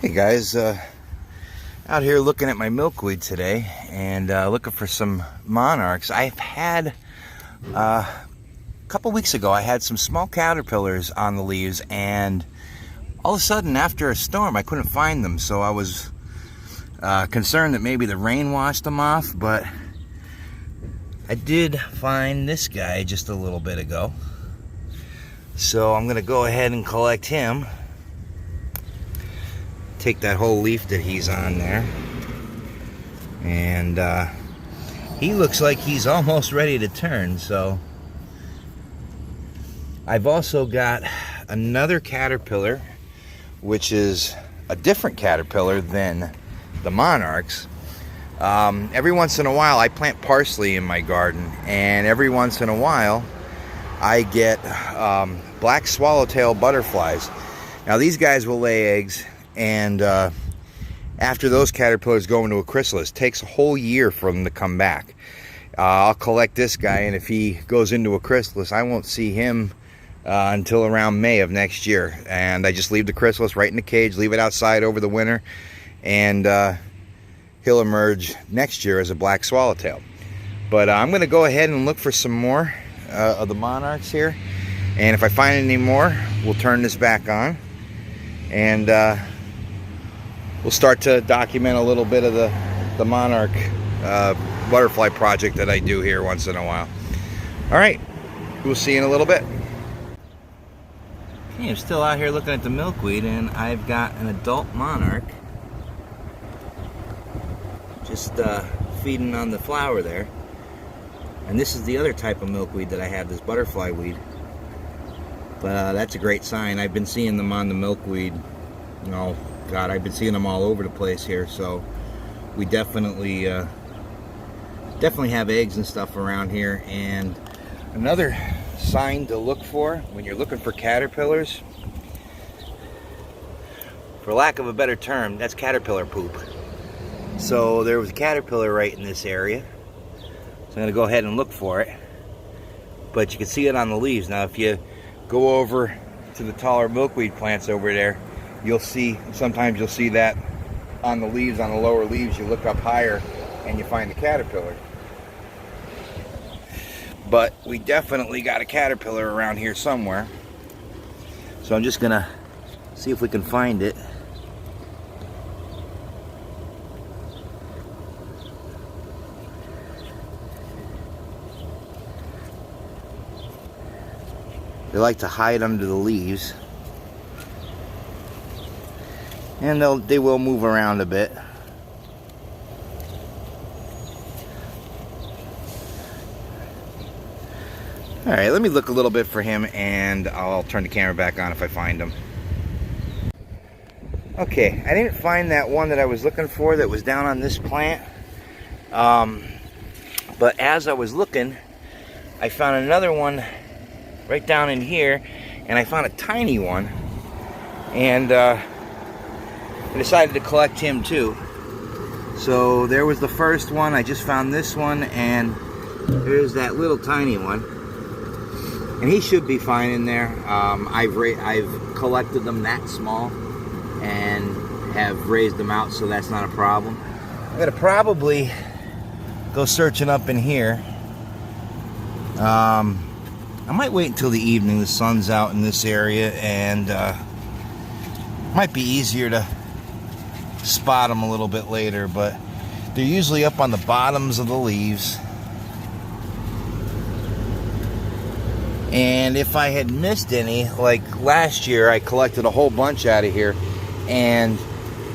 Hey guys, out here looking at my milkweed today and looking for some monarchs. I've had, a couple weeks ago, I had some small caterpillars on the leaves, and all of a sudden after a storm I couldn't find them, so I was concerned that maybe the rain washed them off, but I did find this guy just a little bit ago. So I'm going to go ahead and collect him. Take that whole leaf that he's on there, and he looks like he's almost ready to turn. So I've also got another caterpillar, which is a different caterpillar than the monarchs. Every once in a while I plant parsley in my garden, and every once in a while I get black swallowtail butterflies. Now these guys will lay eggs, and after those caterpillars go into a chrysalis, it takes a whole year for them to come back. I'll collect this guy, and if he goes into a chrysalis, I won't see him until around May of next year. And I just leave the chrysalis right in the cage, leave it outside over the winter, and he'll emerge next year as a black swallowtail. But I'm going to go ahead and look for some more of the monarchs here, and if I find any more, we'll turn this back on, and we'll start to document a little bit of the monarch butterfly project that I do here once in a while. All right, we'll see you in a little bit. Okay, I'm still out here looking at the milkweed, and I've got an adult monarch just feeding on the flower there. And this is the other type of milkweed that I have, this butterfly weed. But that's a great sign. I've been seeing them on the milkweed, you know, God, I've been seeing them all over the place here. So we definitely have eggs and stuff around here. And another sign to look for when you're looking for caterpillars, for lack of a better term, that's caterpillar poop. So there was a caterpillar right in this area, so I'm going to go ahead and look for it. But you can see it on the leaves. Now if you go over to the taller milkweed plants over there, you'll see, sometimes you'll see that on the leaves, on the lower leaves. You look up higher and you find the caterpillar. But we definitely got a caterpillar around here somewhere. So I'm just gonna see if we can find it. They like to hide under the leaves, and they will move around a bit. Alright, let me look a little bit for him, and I'll turn the camera back on if I find him. Okay, I didn't find that one that I was looking for that was down on this plant. But as I was looking, I found another one right down in here, and I found a tiny one, and I decided to collect him too. So there was the first one. I just found this one, and there's that little tiny one, and he should be fine in there. I've collected them that small and have raised them out, so that's not a problem. I'm gonna probably go searching up in here. I might wait until the evening, the sun's out in this area, and might be easier to spot them a little bit later, but they're usually up on the bottoms of the leaves. And if I had missed any, like last year, I collected a whole bunch out of here, and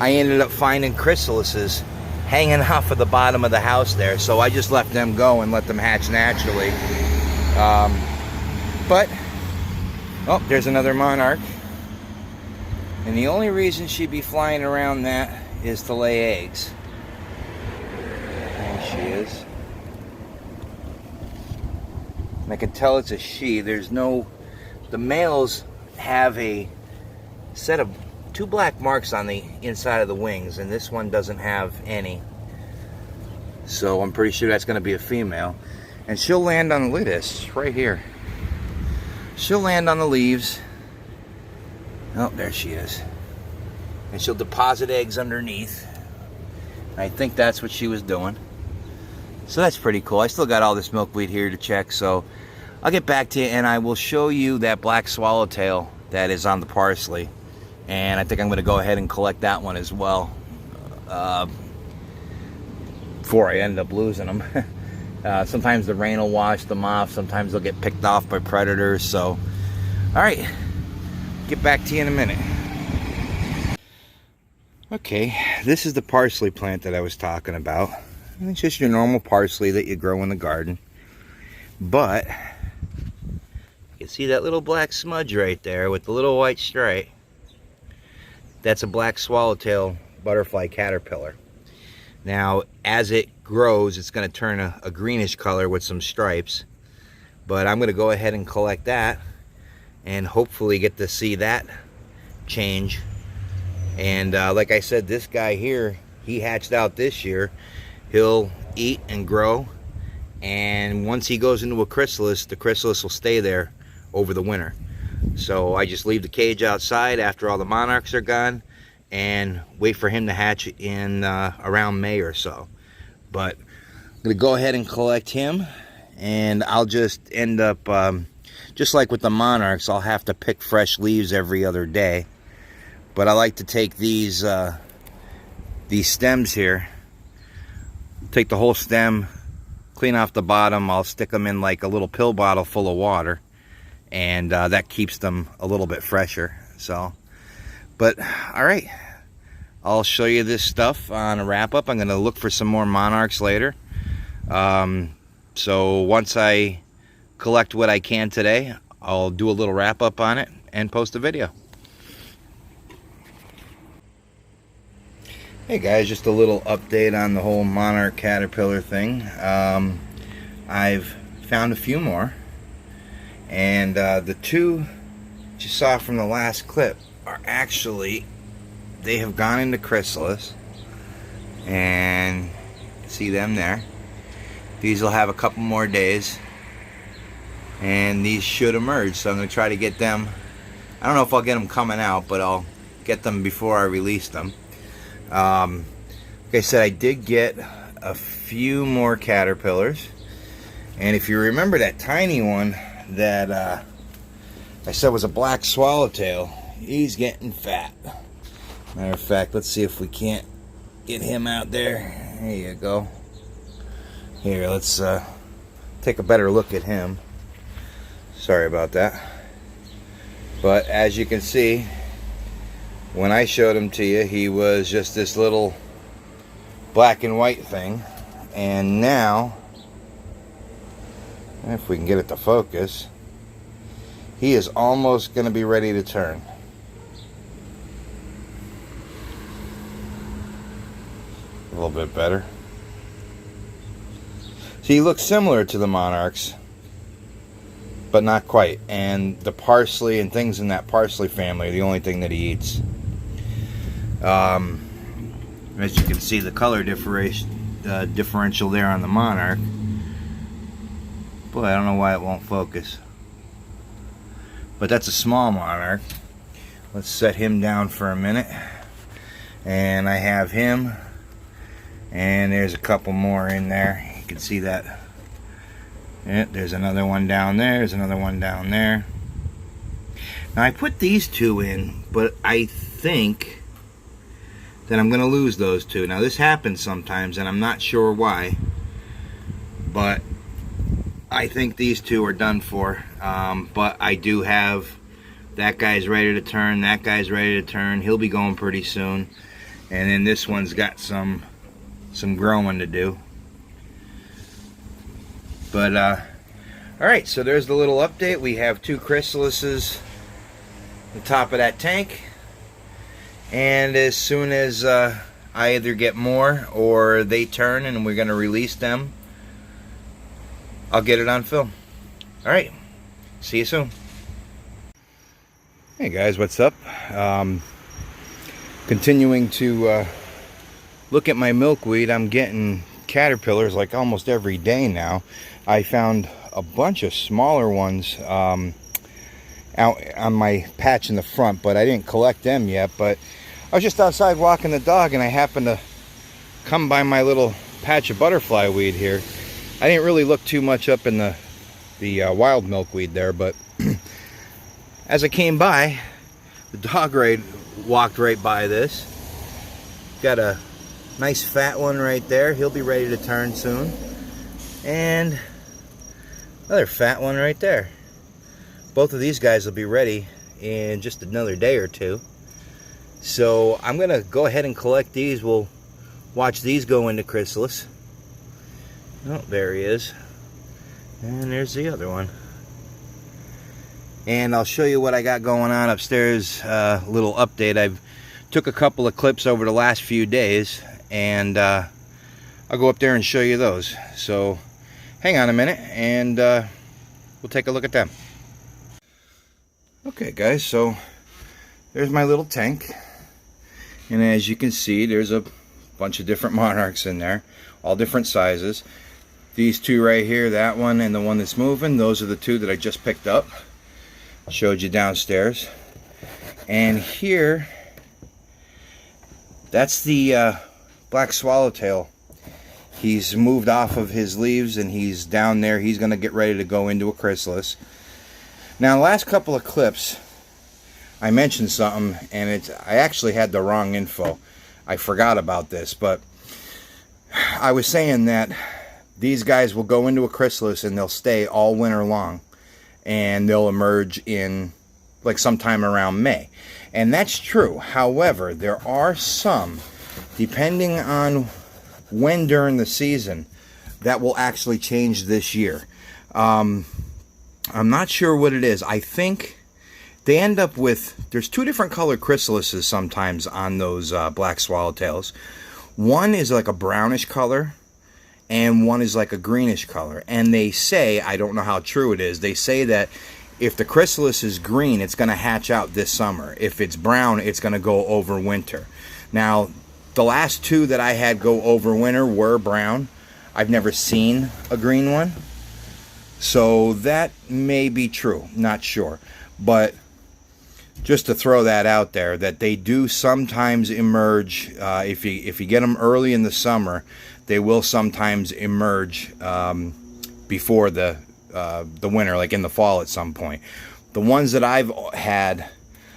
I ended up finding chrysalises hanging off of the bottom of the house there, so I just let them go and let them hatch naturally. But, oh, there's another monarch. And the only reason she'd be flying around that is to lay eggs. There she is. And I can tell it's a she. There's no, the males have a set of 2 black marks on the inside of the wings, and this one doesn't have any. So I'm pretty sure that's going to be a female. And she'll land on the lettuce right here. She'll land on the leaves. Oh, there she is. and she'll deposit eggs underneath. I think that's what she was doing. So that's pretty cool. I still got all this milkweed here to check, so I'll get back to you and I will show you that black swallowtail that is on the parsley. And I think I'm going to go ahead and collect that one as well before I end up losing them. Sometimes the rain will wash them off. Sometimes they'll get picked off by predators. So, all right, get back to you in a minute. Okay, this is the parsley plant that I was talking about. It's just your normal parsley that you grow in the garden. But you can see that little black smudge right there with the little white stripe. That's a black swallowtail butterfly caterpillar. Now, as it grows, it's going to turn a greenish color with some stripes. But I'm going to go ahead and collect that and hopefully get to see that change. And like I said, this guy here, he hatched out this year. He'll eat and grow, and once he goes into a chrysalis, the chrysalis will stay there over the winter. So I just leave the cage outside after all the monarchs are gone and wait for him to hatch in around May or so. But I'm going to go ahead and collect him, and I'll just end up, just like with the monarchs, I'll have to pick fresh leaves every other day. But I like to take these stems here, take the whole stem, clean off the bottom. I'll stick them in like a little pill bottle full of water, and that keeps them a little bit fresher. So, but all right, I'll show you this stuff on a wrap up. I'm going to look for some more monarchs later. So once I collect what I can today, I'll do a little wrap up on it and post a video. Hey guys, just a little update on the whole monarch caterpillar thing. I've found a few more, and the two that you saw from the last clip are actually, they have gone into chrysalis, and see them there. These will have a couple more days, and these should emerge. So I'm going to try to get them. I don't know if I'll get them coming out, but I'll get them before I release them. Like I said, I did get a few more caterpillars, and if you remember that tiny one that I said was a black swallowtail, he's getting fat. Matter of fact, let's see if we can't get him out there. There you go. Here, let's take a better look at him. Sorry about that. But as you can see, when I showed him to you, he was just this little black and white thing. And now, if we can get it to focus, he is almost going to be ready to turn. A little bit better. See, he looks similar to the monarchs, but not quite. And the parsley and things in that parsley family are the only thing that he eats. As you can see, the color differential there on the monarch. Boy, I don't know why it won't focus. But that's a small monarch. Let's set him down for a minute. And I have him. And there's a couple more in there. You can see that. Yeah, there's another one down there. There's another one down there. Now I put these two in, but I think that I'm going to lose those two. Now this happens sometimes, and I'm not sure why, but I think these two are done for. But I do have, that guy's ready to turn, that guy's ready to turn. He'll be going pretty soon. And then this one's got some growing to do. But alright, so there's the little update. We have 2 chrysalises at the top of that tank. And as soon as I either get more or they turn and we're going to release them, I'll get it on film. Alright, see you soon. Hey guys, what's up? Continuing to look at my milkweed. I'm getting caterpillars like almost every day now. I found a bunch of smaller ones out on my patch in the front, but I didn't collect them yet. But I was just outside walking the dog and I happened to come by my little patch of butterfly weed here. I didn't really look too much up in the wild milkweed there, but as I came by, the dog walked right by this. Got a nice fat one right there. He'll be ready to turn soon. And another fat one right there. Both of these guys will be ready in just another day or two. So I'm gonna go ahead and collect these. We'll watch these go into chrysalis. Oh, there he is. And there's the other one. And I'll show you what I got going on upstairs. A little update. I've took a couple of clips over the last few days, and I'll go up there and show you those. So hang on a minute and we'll take a look at them. Okay guys, so there's my little tank, and as you can see, there's a bunch of different monarchs in there, all different sizes. These two right here, that one and the one that's moving, those are the two that I just picked up, showed you downstairs. And here, that's the black swallowtail. He's moved off of his leaves and he's down there. He's going to get ready to go into a chrysalis. Now, the last couple of clips, I mentioned something, and I actually had the wrong info. I forgot about this, but I was saying that these guys will go into a chrysalis and they'll stay all winter long, and they'll emerge in like sometime around May. And that's true. However, there are some, depending on when during the season, that will actually change this year. I'm not sure what it is. I think they end up with, there's two different colored chrysalises sometimes on those black swallowtails. One is like a brownish color and one is like a greenish color. And they say, I don't know how true it is, they say that if the chrysalis is green, it's going to hatch out this summer. If it's brown, it's going to go over winter. Now, the last two that I had go over winter were brown. I've never seen a green one. So that may be true, not sure. But just to throw that out there, that they do sometimes emerge, if you get them early in the summer, they will sometimes emerge before the winter, like in the fall at some point. The ones that I've had,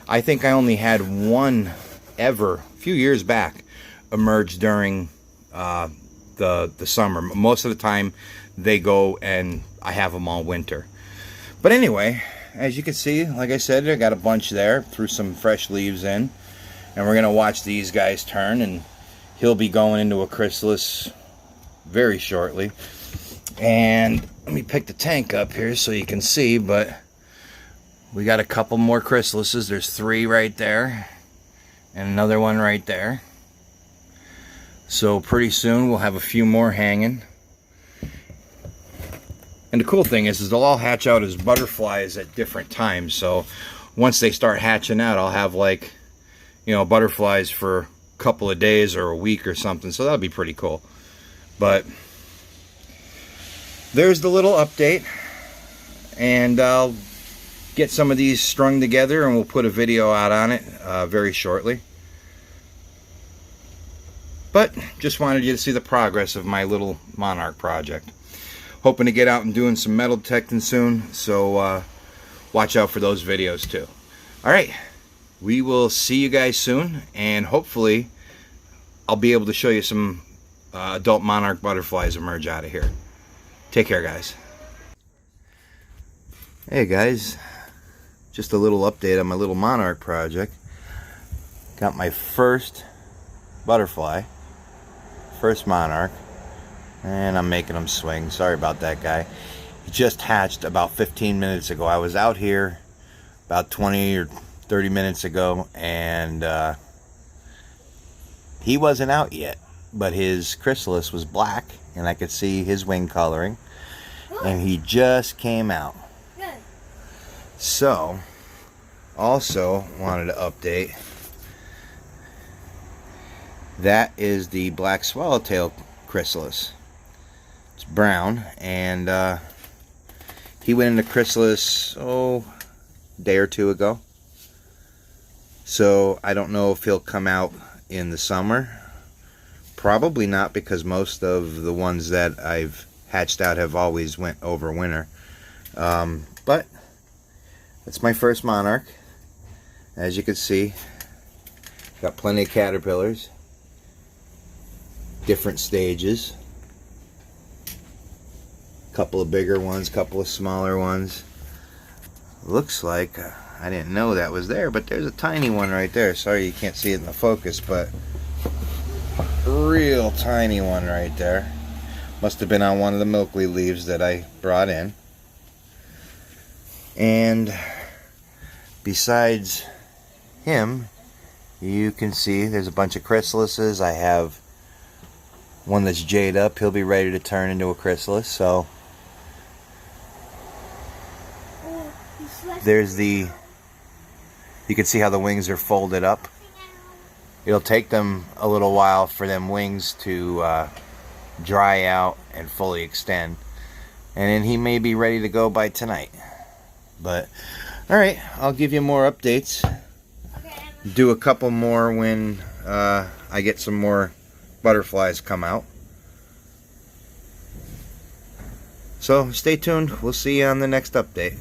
I think I only had one ever, a few years back, emerge during the summer. Most of the time they go and I have them all winter. But anyway, as you can see, like I said, I got a bunch there, threw some fresh leaves in, and we're gonna watch these guys turn, and he'll be going into a chrysalis very shortly. And let me pick the tank up here so you can see, but we got a couple more chrysalises. There's three right there and another one right there. So pretty soon we'll have a few more hanging. And the cool thing is they'll all hatch out as butterflies at different times. So once they start hatching out, I'll have, like, you know, butterflies for a couple of days or a week or something. So that'll be pretty cool. But there's the little update. And I'll get some of these strung together and we'll put a video out on it very shortly. But just wanted you to see the progress of my little monarch project. Hoping to get out and doing some metal detecting soon, so watch out for those videos too. Alright, we will see you guys soon, and hopefully I'll be able to show you some adult monarch butterflies emerge out of here. Take care, guys. Hey guys, just a little update on my little monarch project. Got my first butterfly, first monarch. And I'm making him swing. Sorry about that, guy. He just hatched about 15 minutes ago. I was out here about 20 or 30 minutes ago, and he wasn't out yet. But his chrysalis was black, and I could see his wing coloring. And he just came out. So, also wanted to update. That is the black swallowtail chrysalis. It's brown, and he went into chrysalis, a day or two ago. So I don't know if he'll come out in the summer. Probably not, because most of the ones that I've hatched out have always went over winter. But it's my first monarch. As you can see, got plenty of caterpillars, different stages, couple of bigger ones, couple of smaller ones. Looks like I didn't know that was there, but there's a tiny one right there. Sorry you can't see it in the focus, but real tiny one right there. Must have been on one of the milkweed leaves that I brought in. And besides him, you can see there's a bunch of chrysalises. I have one that's jade up. He'll be ready to turn into a chrysalis. So there's the, you can see how the wings are folded up. It'll take them a little while for them wings to dry out and fully extend, and then he may be ready to go by tonight. But alright, I'll give you more updates. Do a couple more when I get some more butterflies come out. So stay tuned. We'll see you on the next update.